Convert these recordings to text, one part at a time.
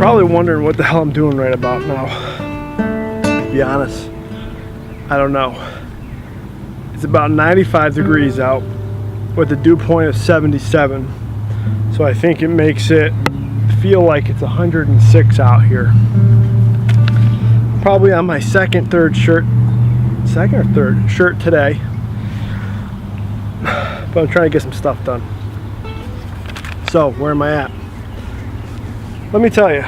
Probably wondering what the hell I'm doing right about now. To be honest, I don't know. It's about 95 degrees out with a dew point of 77. So I think it makes it feel like it's 106 out here. Probably on my second or third shirt today. But I'm trying to get some stuff done. So, where am I at? Let me tell you.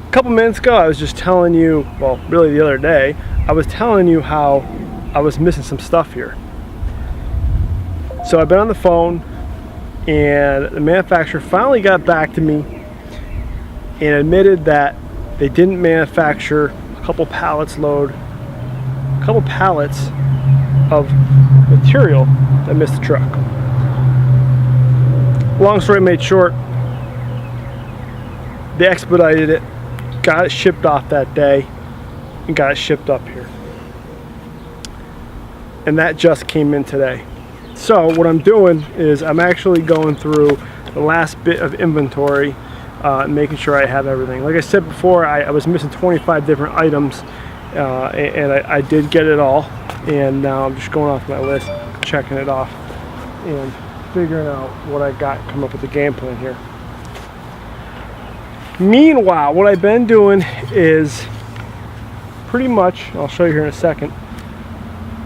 A couple minutes ago, I was just telling you, well, really the other day, I was telling you how I was missing some stuff here. So I've been on the phone, and the manufacturer finally got back to me and admitted that they didn't manufacture a couple pallets of material that missed the truck. Long story made short, they expedited it, got it shipped off that day, and got it shipped up here. And that just came in today. So what I'm doing is I'm actually going through the last bit of inventory, making sure I have everything. Like I said before, I was missing 25 different items, and I did get it all. And now I'm just going off my list, checking it off, and figuring out what I got, come up with the game plan here. Meanwhile, what I've been doing is pretty much, I'll show you here in a second,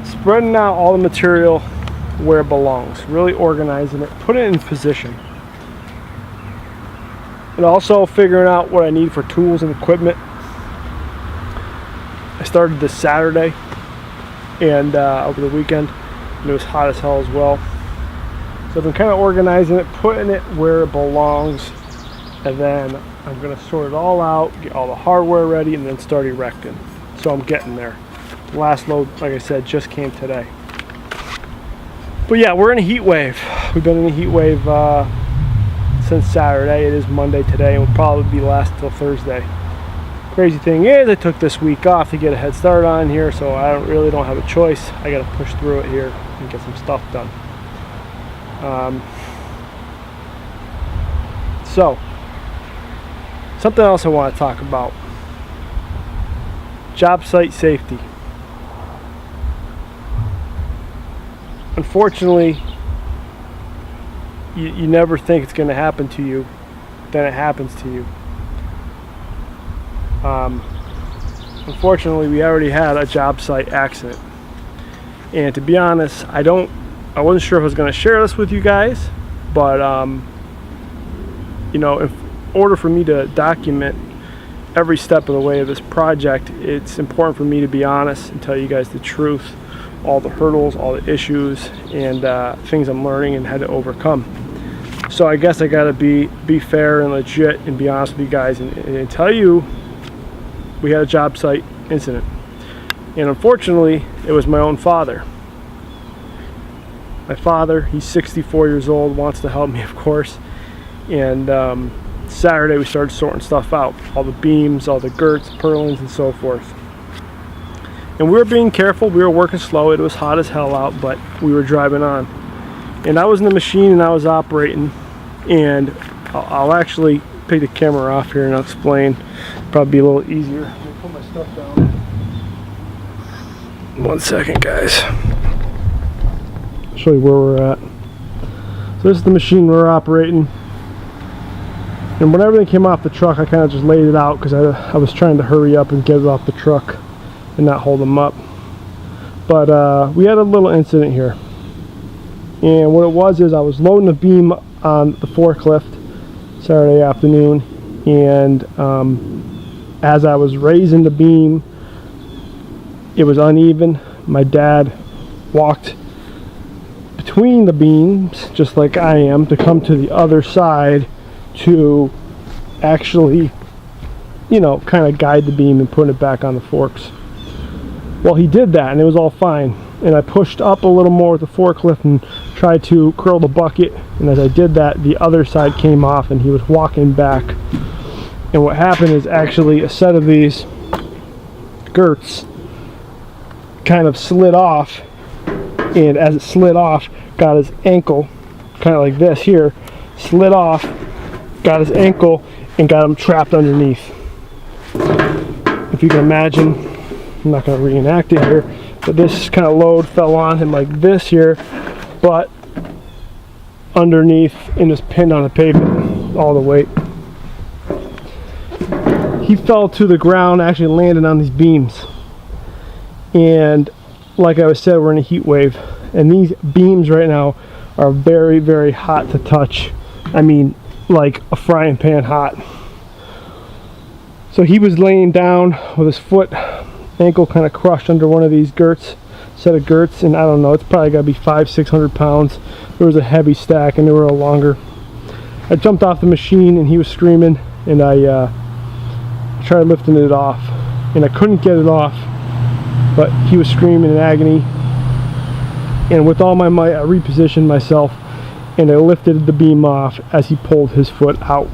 spreading out all the material where it belongs, really organizing it, putting it in position. And also figuring out what I need for tools and equipment. I started this Saturday and over the weekend, and it was hot as hell as well. So I've been kind of organizing it, putting it where it belongs, and then I'm going to sort it all out, get all the hardware ready, and then start erecting. So I'm getting there. The last load, like I said, just came today. But yeah, we're in a heat wave. We've been in a heat wave since Saturday. It is Monday today, and will probably be last till Thursday. Crazy thing is, I took this week off to get a head start on here, so I really don't have a choice. I got to push through it here and get some stuff done. So, something else I want to talk about. Job site safety. Unfortunately, you never think it's going to happen to you, then it happens to you. Unfortunately, we already had a job site accident, and to be honest, I wasn't sure if I was going to share this with you guys, but you know, in order for me to document every step of the way of this project, it's important for me to be honest and tell you guys the truth, all the hurdles, all the issues, and things I'm learning and had to overcome. So I guess I gotta be fair and legit and be honest with you guys and tell you we had a job site incident. And unfortunately, it was my own father. My father, he's 64 years old, wants to help me, of course. And Saturday we started sorting stuff out, all the beams, all the girts, purlins, and so forth. And we were being careful, we were working slow, it was hot as hell out, but we were driving on. And I was in the machine and I was operating, and I'll actually take the camera off here and I'll explain. Probably be a little easier. Let me put my stuff down. 1 second, guys. I'll show you where we're at. So this is the machine we're operating. And when everything came off the truck, I kind of just laid it out because I was trying to hurry up and get it off the truck and not hold them up. But we had a little incident here. And what it was is I was loading a beam on the forklift Saturday afternoon, and as I was raising the beam, it was uneven. My dad walked between the beams, just like I am, to come to the other side to actually, you know, kind of guide the beam and put it back on the forks. Well, he did that and it was all fine. And I pushed up a little more with the forklift and tried to curl the bucket. And as I did that, the other side came off and he was walking back. And what happened is actually a set of these girts kind of slid off. And as it slid off, got his ankle kind of like this here, slid off, got his ankle, and got him trapped underneath. If you can imagine, I'm not going to reenact it here, but this kind of load fell on him like this here, but underneath and just pinned on the pavement, all the weight. He fell to the ground, actually landed on these beams. And like I said, we're in a heat wave. And these beams right now are very, very hot to touch. I mean, like a frying pan hot. So he was laying down with his foot, ankle kind of crushed under one of these girts, set of girts, and I don't know, it's probably got to be 500-600 pounds. There was a heavy stack and they were a longer. I jumped off the machine and he was screaming, and I tried lifting it off, and I couldn't get it off, but he was screaming in agony. And with all my might, I repositioned myself and I lifted the beam off as he pulled his foot out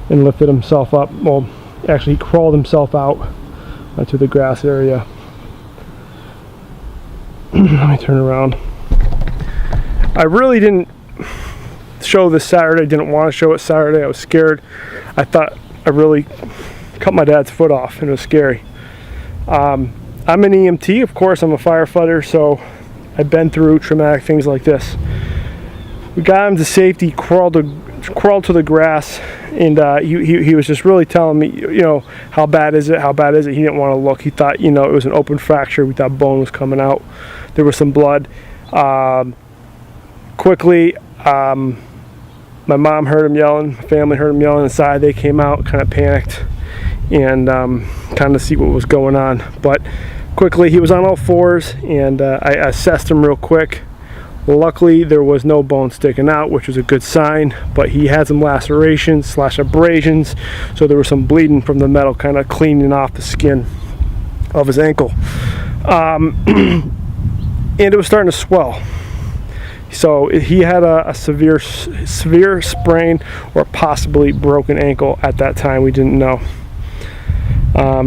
and lifted himself up. Well, actually he crawled himself out onto the grass area. Let me turn around. I really didn't show this Saturday. I didn't want to show it Saturday. I was scared. I thought I really cut my dad's foot off, and it was scary. I'm an EMT, of course. I'm a firefighter, so I've been through traumatic things like this. We got him to safety, crawled to the grass, and he was just really telling me, you know, how bad is it? How bad is it? He didn't want to look. He thought, you know, it was an open fracture. We thought bone was coming out. There was some blood. Quickly, my mom heard him yelling. My family heard him yelling inside. They came out, kind of panicked, and kind of see what was going on. But quickly, he was on all fours, and I assessed him real quick. Luckily, there was no bone sticking out, which was a good sign, but he had some lacerations / abrasions, so there was some bleeding from the metal kind of cleaning off the skin of his ankle. And it was starting to swell. So he had a severe sprain or possibly broken ankle at that time. We didn't know.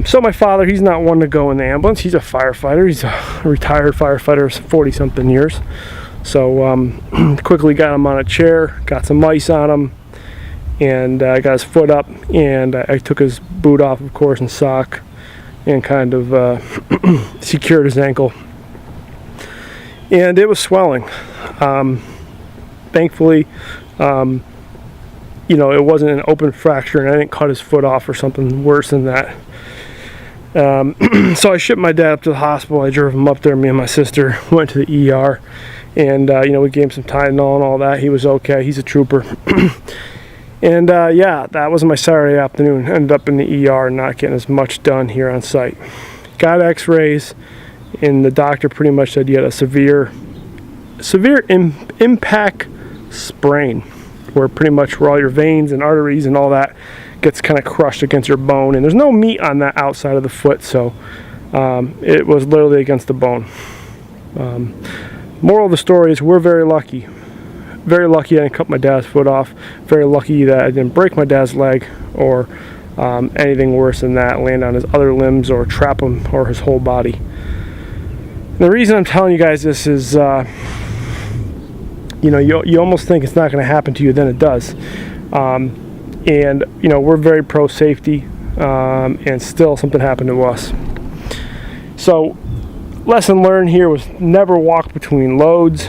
So my father, he's not one to go in the ambulance. He's a firefighter. He's a retired firefighter, 40-something years. So quickly got him on a chair, got some ice on him, and got his foot up, and I took his boot off, of course, and sock, and kind of secured his ankle. And it was swelling. Thankfully, you know, it wasn't an open fracture, and I didn't cut his foot off or something worse than that. So I shipped my dad up to the hospital. I drove him up there. Me and my sister went to the ER, and you know, we gave him some Tylenol and all that. He was okay. He's a trooper. And yeah, that was my Saturday afternoon. Ended up in the ER, not getting as much done here on site. Got X-rays, and the doctor pretty much said you had a severe impact sprain, where pretty much where all your veins and arteries and all that gets kind of crushed against your bone, and there's no meat on that outside of the foot, so it was literally against the bone. Moral of the story is we're very lucky. Very lucky I didn't cut my dad's foot off. Very lucky that I didn't break my dad's leg or anything worse than that, land on his other limbs or trap him or his whole body. And the reason I'm telling you guys this is, you know, you almost think it's not going to happen to you, then it does. And, you know, we're very pro-safety, and still something happened to us. So, lesson learned here was never walk between loads.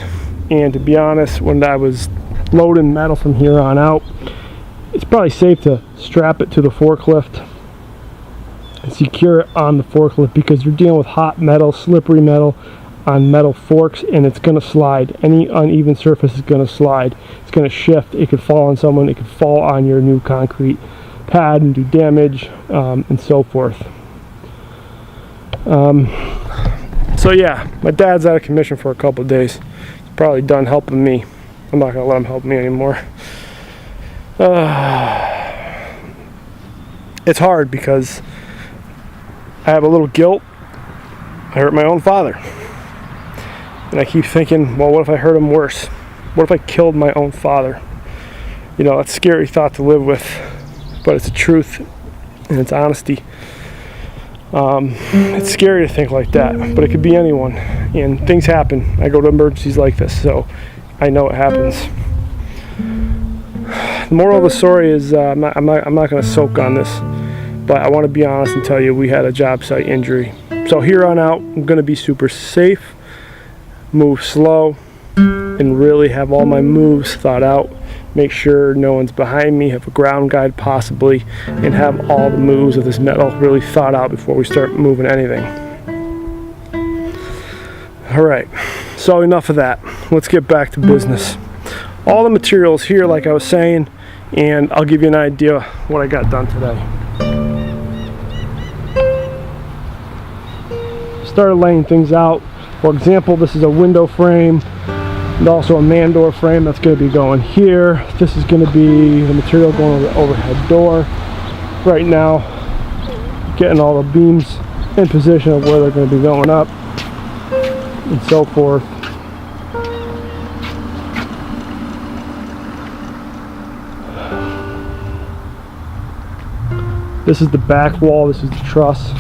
And to be honest, when I was loading metal from here on out, it's probably safe to strap it to the forklift and secure it on the forklift, because you're dealing with hot metal, slippery metal on metal forks, and it's going to slide. Any uneven surface is going to slide. It's going to shift. It could fall on someone. It could fall on your new concrete pad and do damage, and so forth. So yeah, my dad's out of commission for a couple of days. He's probably done helping me. I'm not going to let him help me anymore. It's hard because I have a little guilt. I hurt my own father. And I keep thinking, well, what if I hurt him worse? What if I killed my own father? You know, that's a scary thought to live with, but it's the truth and it's honesty. It's scary to think like that, but it could be anyone, and things happen. I go to emergencies like this, so I know it happens. The moral of the story is I'm not going to soak on this, but I want to be honest and tell you we had a job site injury. So here on out, I'm going to be super safe, move slow, and really have all my moves thought out. Make sure no one's behind me, have a ground guide possibly, and have all the moves of this metal really thought out before we start moving anything. Alright, so enough of that. Let's get back to business. All the materials here, like I was saying, and I'll give you an idea what I got done today. Started laying things out. For example, this is a window frame and also a man door frame that's going to be going here. This is going to be the material going over the overhead door. Right now, getting all the beams in position of where they're going to be going up and so forth. This is the back wall, this is the truss.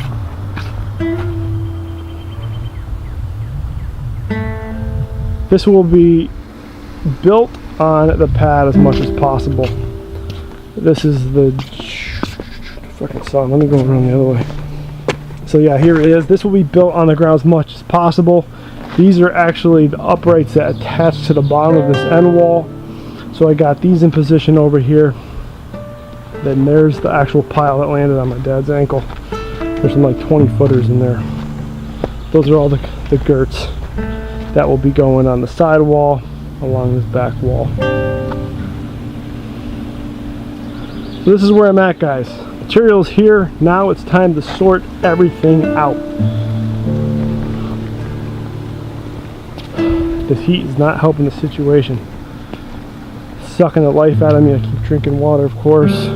This will be built on the pad as much as possible. This is the fucking sun. Let me go around the other way. So yeah, here it is. This will be built on the ground as much as possible. These are actually the uprights that attach to the bottom of this end wall. So I got these in position over here. Then there's the actual pile that landed on my dad's ankle. There's some like 20 footers in there. Those are all the girts that will be going on the side wall along this back wall. So this is where I'm at, guys. Materials here. Now it's time to sort everything out. This heat is not helping the situation. Sucking the life out of me. I keep drinking water, of course,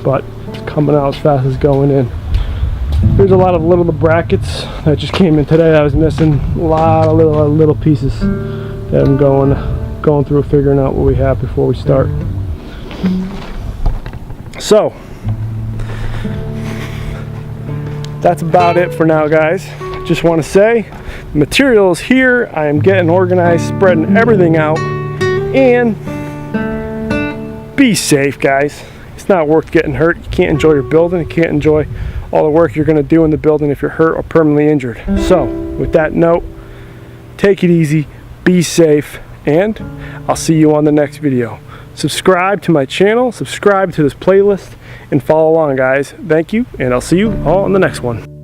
but it's coming out as fast as it's going in. There's a lot of little brackets that just came in today. I was missing a lot of little pieces that I'm going through, figuring out what we have before we start. So that's about it for now, guys. Just want to say, the material is here. I am getting organized, spreading everything out, and be safe, guys. It's not worth getting hurt. You can't enjoy your building. You can't enjoy all the work you're going to do in the building if you're hurt or permanently injured. So, with that note, take it easy, be safe, and I'll see you on the next video. Subscribe to my channel, subscribe to this playlist, and follow along, guys. Thank you, and I'll see you all on the next one.